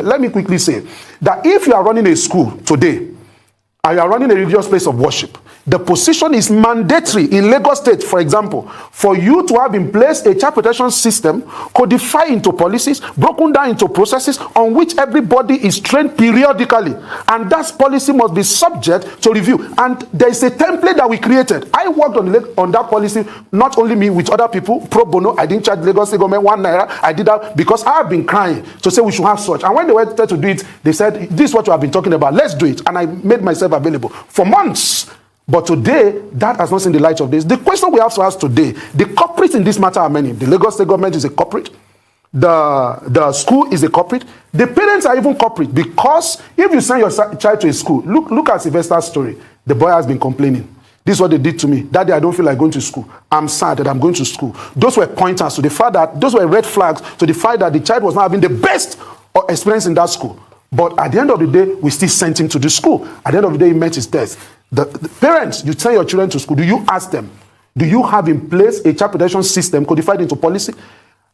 Let me quickly say that if you are running a school today, and you are running a religious place of worship, the position is mandatory in Lagos State, for example, for you to have in place a child protection system codified into policies, broken down into processes on which everybody is trained periodically. And that policy must be subject to review. And there is a template that we created. I worked on that policy, not only me, with other people, pro bono. I didn't charge Lagos State government 1 naira. I did that because I have been crying to say we should have such. And when they wanted to do it, they said, this is what you have been talking about. Let's do it. And I made myself available for months. But today, that has not seen the light of this. The question we have to ask today, the culprits in this matter are many. The Lagos State government is a culprit. The school is a culprit. The parents are even culprit, because if you send your child to a school, look at Sylvester's story. The boy has been complaining. This is what they did to me. Daddy, I don't feel like going to school. I'm sad that I'm going to school. Those were pointers to the fact that, those were red flags to the fact that the child was not having the best experience in that school. But at the end of the day, we still sent him to the school. At the end of the day, he met his death. The parents, you send your children to school, do you ask them, do you have in place a child protection system codified into policy?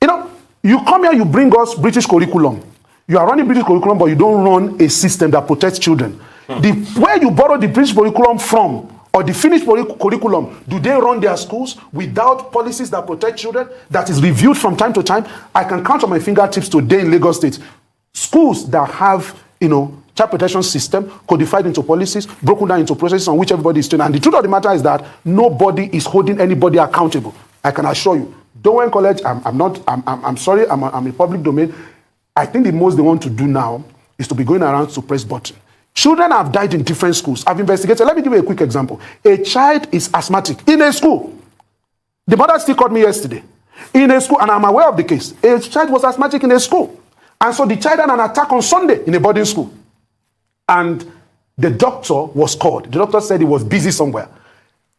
You know, you come here, you bring us British curriculum. You are running British curriculum, but you don't run a system that protects children. Where you borrow the British curriculum from, or the Finnish curriculum, do they run their schools without policies that protect children, that is reviewed from time to time? I can count on my fingertips today in Lagos State schools that have, child protection system codified into policies, broken down into processes on which everybody is trained. And the truth of the matter is that nobody is holding anybody accountable. I can assure you. Dowen College, I'm sorry, I'm a public domain. I think the most they want to do now is to be going around to press button. Children have died in different schools. I've investigated. Let me give you a quick example. A child is asthmatic in a school. The mother still called me yesterday. In a school, and I'm aware of the case. A child was asthmatic in a school. And so the child had an attack on Sunday in a boarding school. And the doctor was called. The doctor said he was busy somewhere.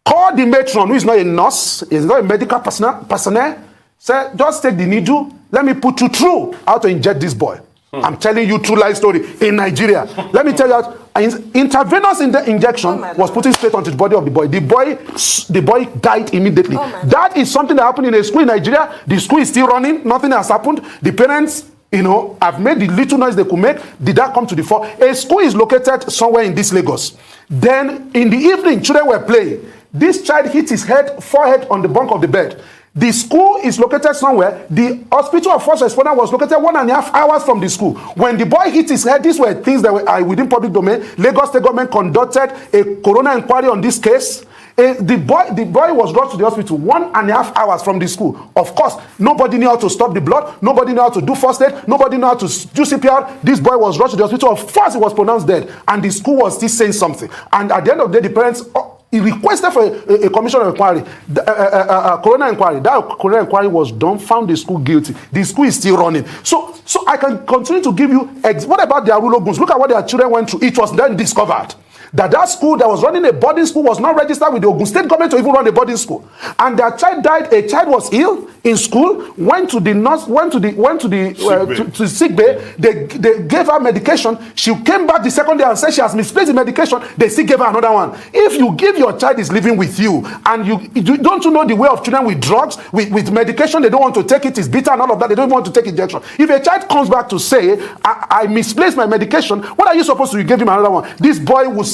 Called the matron, who is not a nurse, is not a medical personnel. Said, just take the needle. Let me put you through how to inject this boy. I'm telling you true life story in Nigeria. Let me tell you that intravenous injection was put straight onto the body of the boy. The boy died immediately. That is something that happened in a school in Nigeria. The school is still running. Nothing has happened. The parents, have made the little noise they could make. Did that come to the fore? A school is located somewhere in this Lagos. Then in the evening, children were playing. This child hit his forehead on the bunk of the bed. The school is located somewhere. The hospital of first responder was located 1.5 hours from the school. When the boy hit his head, these were things that were within public domain. Lagos State government conducted a coroner inquiry on this case. The boy was brought to the hospital 1.5 hours from the school. Of course, nobody knew how to stop the blood. Nobody knew how to do first aid. Nobody knew how to do CPR. This boy was brought to the hospital. Of course, he was pronounced dead. And the school was still saying something. And at the end of the day, the parents... he requested for a commission of inquiry, coroner inquiry. That coroner inquiry was done, found the school guilty. The school is still running. So I can continue to give you, what about their rule of goods? Look at what their children went through. It was then discovered that school that was running a boarding school was not registered with the Ogun State government to even run a boarding school. And their child died. A child was ill in school, went to the sick bay. They gave her medication. She came back the second day and said she has misplaced the medication. They still gave her another one. If you give your child is living with you, and don't you know the way of children with drugs, with medication, they don't want to take it, it's bitter and all of that, they don't want to take injection. If a child comes back to say, I misplaced my medication, what are you supposed to do? You gave him another one.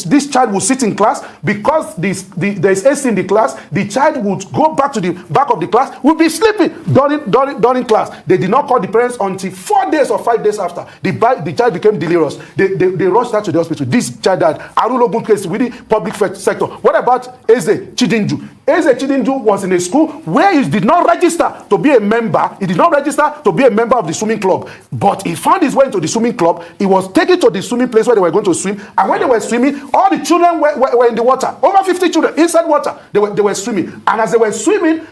This child will sit in class because there is AC in the class. The child would go back to the back of the class, will be sleeping during class. They did not call the parents until 4 days or 5 days after. The child became delirious. They rushed her to the hospital. This child died. Arulogun case within public sector. What about Eze Chidinju? Eze Chidinju was in a school where he did not register to be a member. He did not register to be a member of the swimming club. But he found his way into the swimming club. He was taken to the swimming place where they were going to swim. And when they were swimming, all the children were in the water. Over 50 children inside water. They were swimming. And as they were swimming,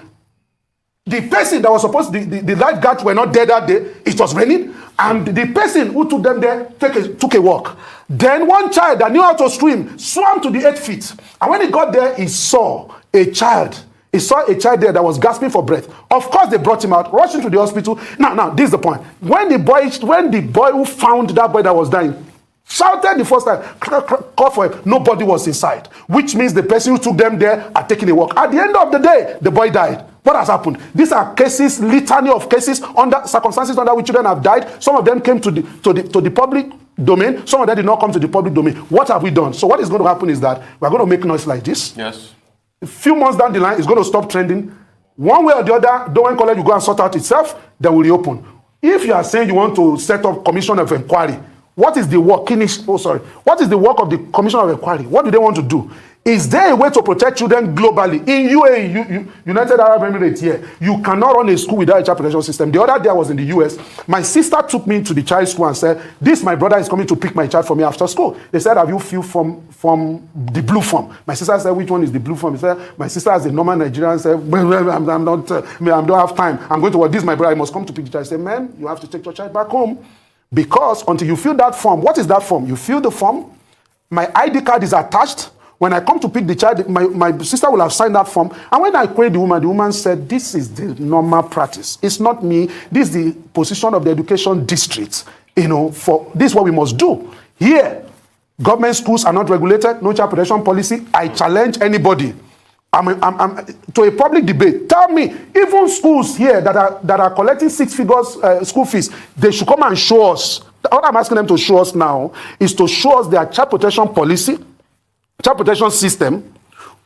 the person that was supposed to, the lifeguards were not there that day. It was raining. And the person who took them there took a walk. Then one child that knew how to swim swam to the 8 feet. And when he got there, he saw a child. He saw a child there that was gasping for breath. Of course, they brought him out, rushed him to the hospital. Now, this is the point. When the boy who found that boy that was dying Shouted the first time, called for help. Nobody was inside, which means the person who took them there are taking a walk. At the end of the day, the boy died. What has happened? These are cases, litany of cases, under circumstances under which children have died. Some of them came to the public domain. Some of them did not come to the public domain. What have we done? So what is going to happen is that we're going to make noise like this. Yes. A few months down the line, it's going to stop trending. One way or the other, Dowen College will go and sort out itself, then will reopen. If you are saying you want to set up commission of inquiry, what is the work? What is the work of the commission of inquiry? What do they want to do? Is there a way to protect children globally? In UAE, United Arab Emirates here, you cannot run a school without a child protection system. The other day I was in the US. My sister took me to the child school and said, my brother is coming to pick my child for me after school. They said, have you filled from the blue form? My sister said, which one is the blue form? He said, my sister is a normal Nigerian. Said, I don't have time. I'm going to work. This my brother. I must come to pick the child. I said, man, you have to take your child back home. Because until you fill that form, what is that form? You fill the form, my ID card is attached. When I come to pick the child, my sister will have signed that form. And when I queried the woman said, this is the normal practice. It's not me. This is the position of the education district. For this is what we must do. Here, government schools are not regulated, no child protection policy. I challenge anybody. I'm to a public debate. Tell me, even schools here that are collecting 6 figures school fees, they should come and show us. What I'm asking them to show us now is to show us their child protection policy, child protection system,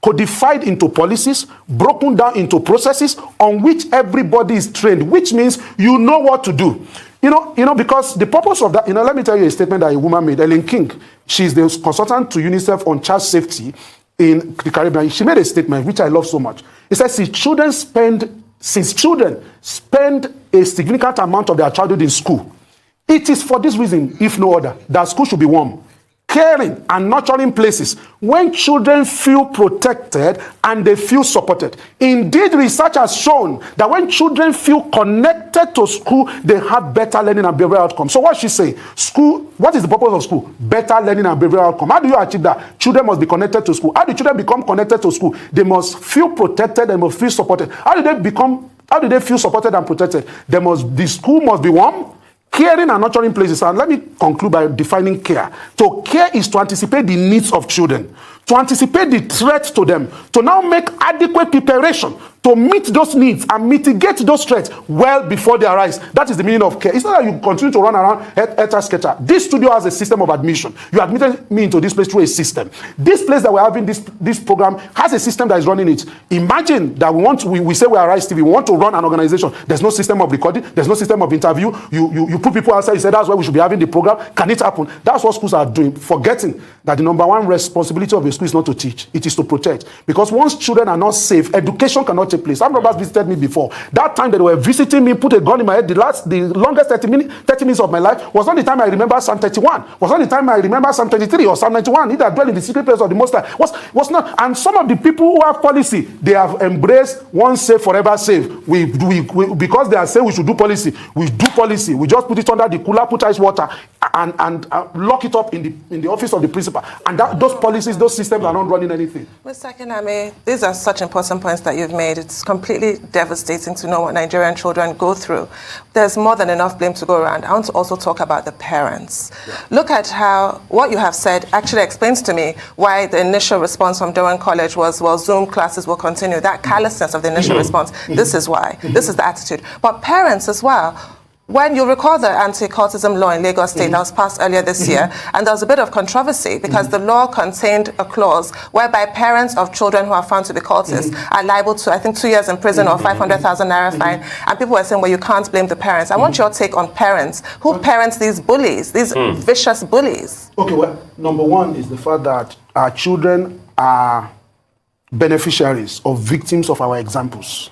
codified into policies, broken down into processes on which everybody is trained, which means you know what to do. Because the purpose of that, let me tell you a statement that a woman made, Ellen King. She's the consultant to UNICEF on child safety in the Caribbean. She made a statement which I love so much. It says, since children spend a significant amount of their childhood in school, it is for this reason, if no other, that school should be warm, caring and nurturing places when children feel protected and they feel supported. Indeed, research has shown that when children feel connected to school, they have better learning and behavioral outcomes. So what she say? School, what is the purpose of school? Better learning and behavioral outcome. How do you achieve that? Children must be connected to school. How do children become connected to school? They must feel protected and must feel supported. How do they feel supported and protected? The school must be warm, caring and nurturing places. And let me conclude by defining care. To care is to anticipate the needs of children, to anticipate the threats to them, to now make adequate preparation to meet those needs and mitigate those threats well before they arise. That is the meaning of care. It's not that you continue to run around etcher-sketcher. This studio has a system of admission. You admitted me into this place through a system. This place that we're having this program has a system that is running it. Imagine that we say we are Rise TV, we want to run an organization. There's no system of recording, there's no system of interview. You put people outside, you say that's why we should be having the program. Can it happen? That's what schools are doing, forgetting that the number one responsibility of a school is not to teach, it is to protect. Because once children are not safe, education cannot take place. Some brothers visited me before. That time they were visiting me, put a gun in my head. The longest 30 minutes of my life was not the time I remember Psalm 31. Was not the time I remember Psalm 23 or Psalm 91. Either dwell in the secret place of the Most High. Was not. And some of the people who have policy, they have embraced once saved, forever saved. We because they are saying we should do policy. We do policy. We just put it under the cooler, put ice water, and lock it up in the office of the principal. And those policies, those systems are not running anything. Mr. Kiname, these are such important points that you've made. It's completely devastating to know what Nigerian children go through. There's more than enough blame to go around. I want to also talk about the parents. Yeah. Look at how what you have said actually explains to me why the initial response from Dowen College was, well, Zoom classes will continue. That callousness of the initial response, this is why. This is the attitude. But parents as well. When you recall the anti-cultism law in Lagos State that was passed earlier this year, and there was a bit of controversy because the law contained a clause whereby parents of children who are found to be cultists are liable to, I think, 2 years in prison or 500,000 naira fine. And people were saying, well, you can't blame the parents. I want your take on parents. Who parents these bullies, these vicious bullies? Okay, well, number one is the fact that our children are beneficiaries or victims of our examples.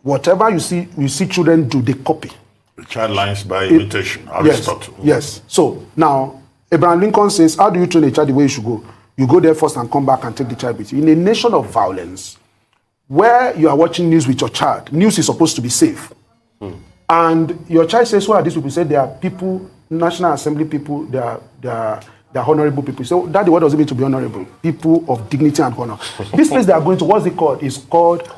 Whatever you see children do, they copy. The child learns by imitation, Aristotle. Yes. So now, Abraham Lincoln says, how do you train a child the way you should go? You go there first and come back and take the child with you. In a nation of violence, where you are watching news with your child, news is supposed to be safe. And your child says, who are these people? Say they are people, National Assembly people, they are honorable people. So, Daddy, what does it mean to be honorable? People of dignity and honor. This place they are going to, what's it called? It's called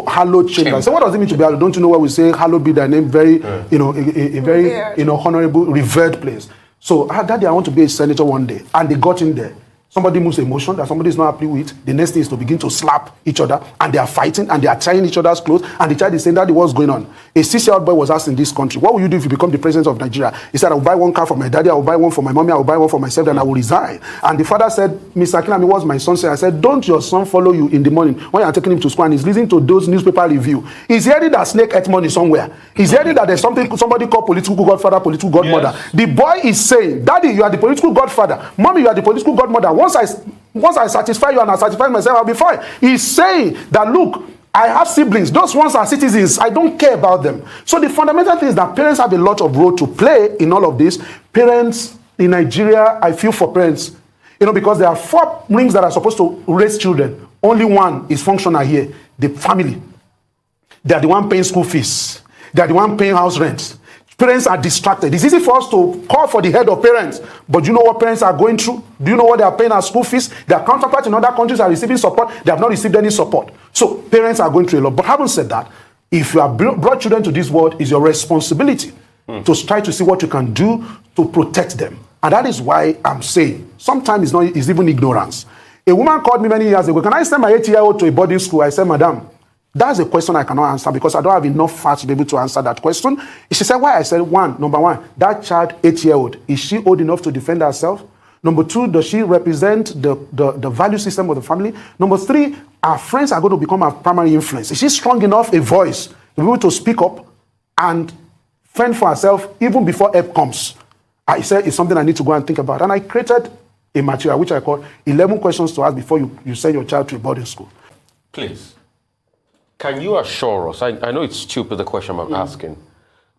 Hallowed Chamber. So, what does it mean to be hallowed? Don't you know where we say, hallowed be thy name? Very, a very, honorable, revered place. So, Daddy, I want to be a senator one day. And they got in there. Somebody moves emotion that somebody is not happy with. The next thing is to begin to slap each other. And they are fighting and they are tying each other's clothes. And the child is saying, Daddy, what's going on? A 6-year-old boy was asked in this country, what will you do if you become the president of Nigeria? He said, I will buy one car for my daddy. I will buy one for my mommy. I will buy one for myself. Then I will resign. And the father said, Mr. Akinami, what's my son saying? I said, don't your son follow you in the morning when you are taking him to school and he's listening to those newspaper review? He's hearing that snake ate money somewhere. He's hearing that there's something somebody called political godfather, political godmother. Yes. The boy is saying, Daddy, you are the political godfather. Mommy, you are the political godmother. Once I satisfy you and I satisfy myself, I'll be fine. He's saying that, look, I have siblings. Those ones are citizens. I don't care about them. So the fundamental thing is that parents have a lot of role to play in all of this. Parents in Nigeria, I feel for parents, because there are 4 rings that are supposed to raise children. Only one is functional here, the family. They are the one paying school fees. They are the one paying house rent. Parents are distracted. It's easy for us to call for the head of parents, but do you know what parents are going through? Do you know what they are paying as school fees? Their counterparts in other countries are receiving support. They have not received any support. So parents are going through a lot. But having said that, if you have brought children to this world, it's your responsibility to try to see what you can do to protect them. And that is why I'm saying sometimes it's even ignorance. A woman called me many years ago, can I send my 8-year-old to a boarding school? I said, Madam, that's a question I cannot answer because I don't have enough facts to be able to answer that question. She said, why? I said, number one, that child, 8-year-old, is she old enough to defend herself? Number 2, does she represent the value system of the family? Number 3, our friends are going to become our primary influence. Is she strong enough a voice to be able to speak up and fend for herself even before help comes? I said, it's something I need to go and think about. And I created a material which I call 11 questions to ask before you send your child to a boarding school. Please. Can you assure us, I know it's stupid the question I'm asking,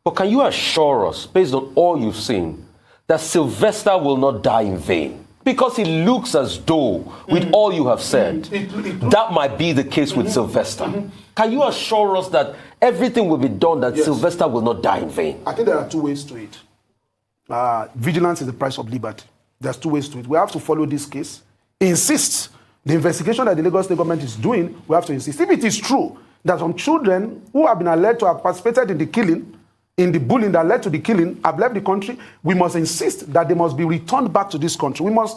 but can you assure us, based on all you've seen, that Sylvester will not die in vain? Because it looks as though, with all you have said, that might be the case with Sylvester. Can you assure us that everything will be done that Sylvester will not die in vain? I think there are 2 ways to it. Vigilance is the price of liberty. There's 2 ways to it. We have to follow this case, insist. The investigation that the Lagos State government is doing, we have to insist. If it is true that some children who have been alleged to have participated in the killing, in the bullying that led to the killing, have left the country, we must insist that they must be returned back to this country. We must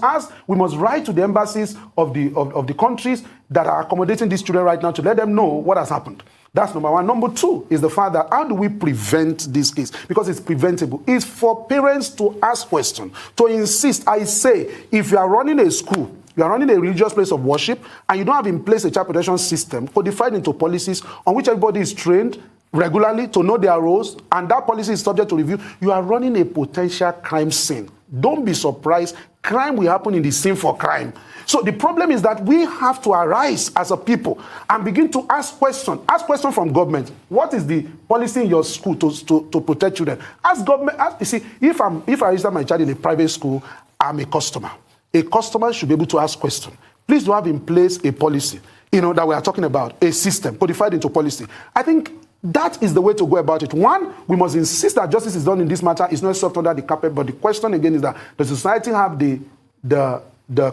write to the embassies of the countries that are accommodating these children right now to let them know what has happened. That's number 1. Number 2 is the fact that how do we prevent this case? Because it's preventable. It's for parents to ask questions, to insist. I say, if you are running a school, you are running a religious place of worship, and you don't have in place a child protection system codified into policies on which everybody is trained regularly to know their roles, and that policy is subject to review, you are running a potential crime scene. Don't be surprised. Crime will happen in the scene for crime. So the problem is that we have to arise as a people and begin to ask questions. Ask questions from government. What is the policy in your school to protect children? Ask government. You see, if I register my child in a private school, I'm a customer. A customer should be able to ask questions. Please do have in place a policy, that we are talking about, a system codified into policy. I think that is the way to go about it. 1, we must insist that justice is done in this matter. It's not swept under the carpet. But the question again is that does society have the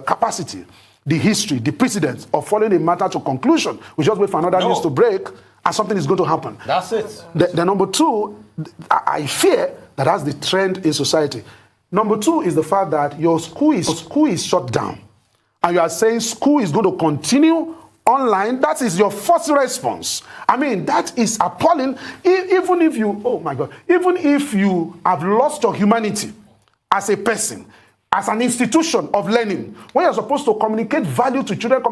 capacity, the history, the precedence of following a matter to conclusion? We just wait for another news to break and something is going to happen. That's it. The number 2, I fear that that's the trend in society. Number 2 is the fact that your school is shut down. And you are saying school is going to continue online. That is your first response. I mean, that is appalling. Even if you have lost your humanity as a person, as an institution of learning, when you're supposed to communicate value to children,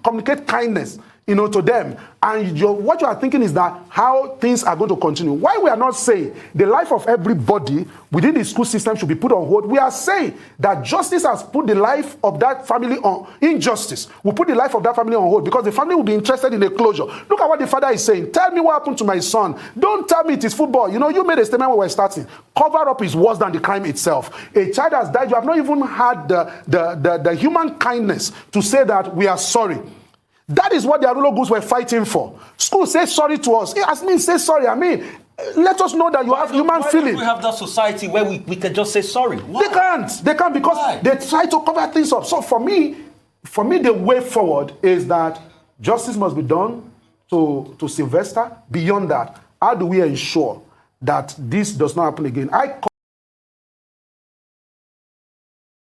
communicate kindness, to them, and what you are thinking is that how things are going to continue. Why we are not saying the life of everybody within the school system should be put on hold? We are saying that justice has put the life of that family on injustice. We put the life of that family on hold because the family will be interested in a closure. Look at what the father is saying. Tell me what happened to my son. Don't tell me it is football. You made a statement when we were starting. Cover up is worse than the crime itself. A child has died. You have not even had the human kindness to say that we are sorry. That is what the Arulo Goons were fighting for. School says sorry to us. It has mean say sorry. I mean, let us know that you have human feeling. Why do we have that society where we can just say sorry? Why? They can't because they try to cover things up. So for me, the way forward is that justice must be done to Sylvester. Beyond that, how do we ensure that this does not happen again?